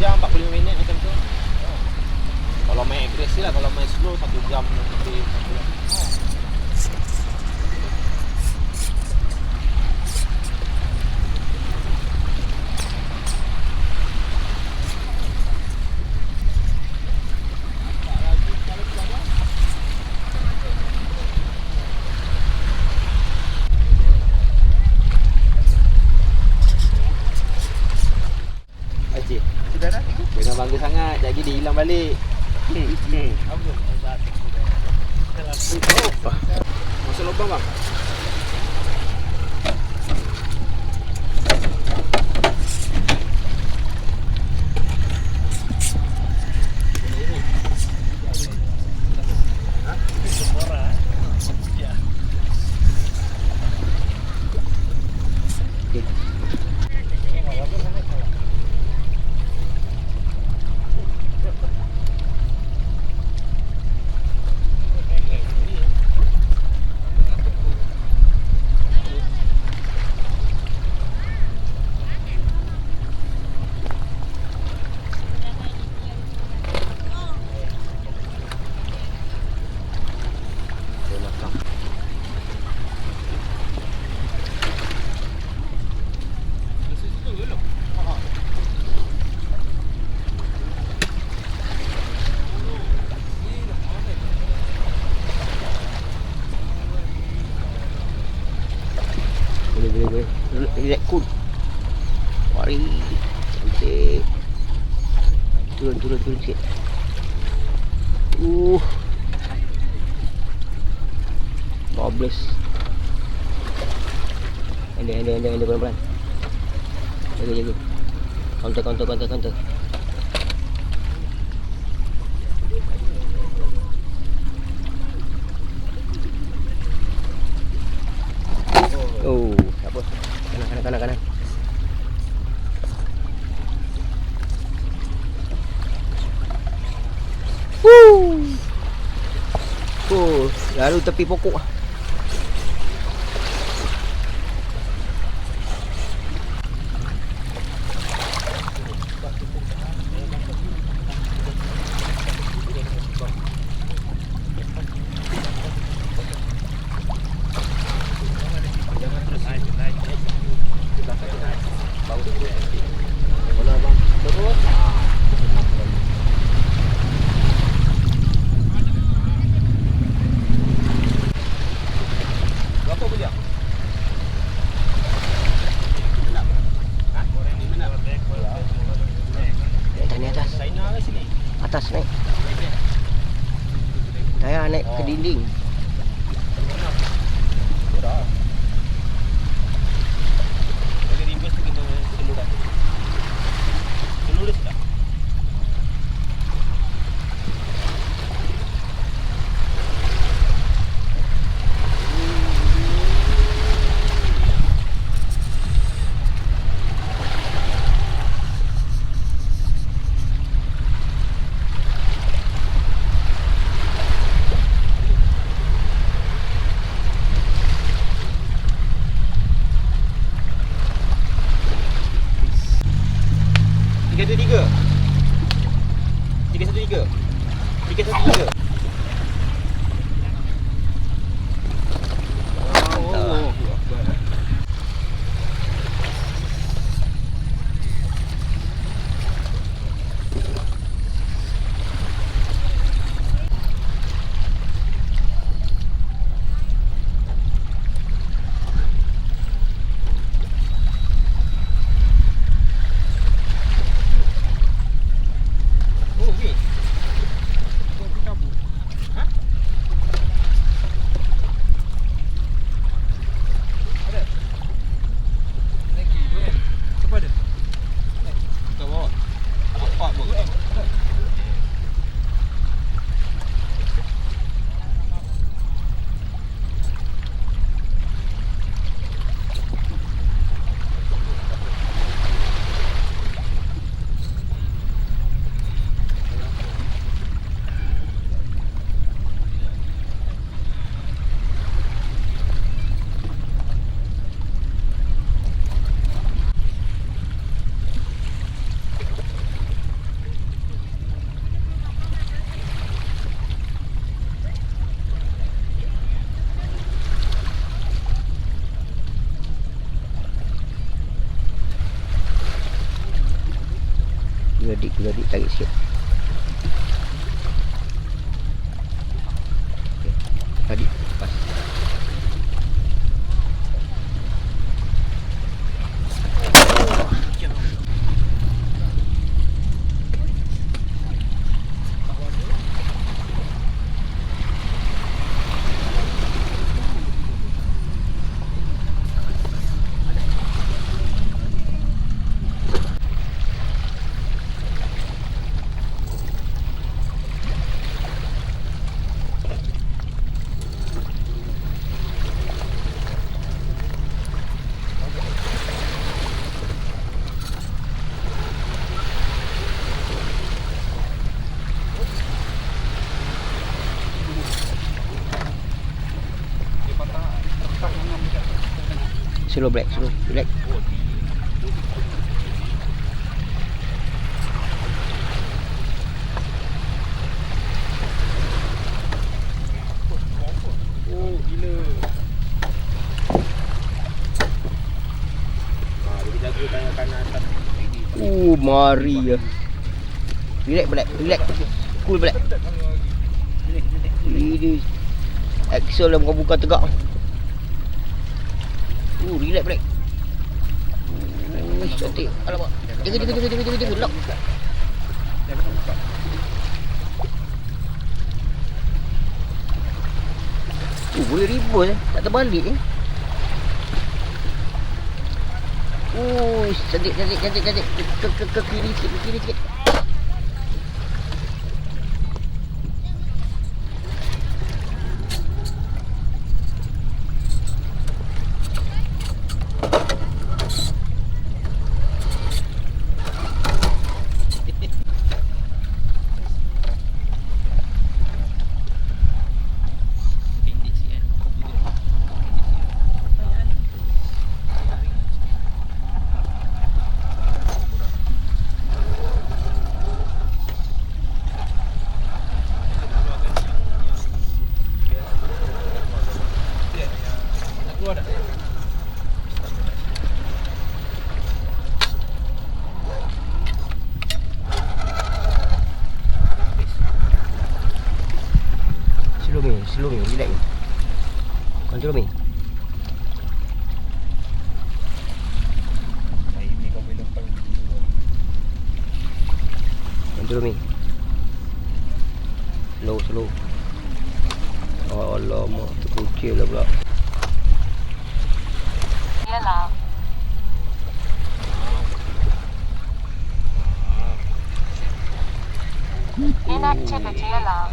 jam 45 minit macam tu. Kalau main agresif lah, kalau main slow 1 jam lebih. Jangan bangga sangat, sekejap lagi dia hilang balik. Masuk lubang bang. Boleh. Relax cool. Mari. Cantik. Turun sikit. Bobbles. Anda pelan-pelan. Jaga. Counter. Oh, tak apa. Kanan. Lalu tepi pokok. Atas naik. Saya naik ke dinding. Jadi reverse tu kena lurus. Lurus tak? Tiga satu tiga. Kuladik tarik sikit. Okey. Tadi pas. Slow black, relax. Oh, gila. Dia jaga tangan kanan atas. Mari ya. Relax black, relax. Cool black. Ini Axel dah buka tegak. Relax black. Cantik. Alamak. Jaga. Lock. Boleh ribut tak terbalik cantik. Ke kiri sikit. Slow me, relax. Control me. Control me. Slow. Alamak, terkucil lah pula. Yalah. Inactivity alarm.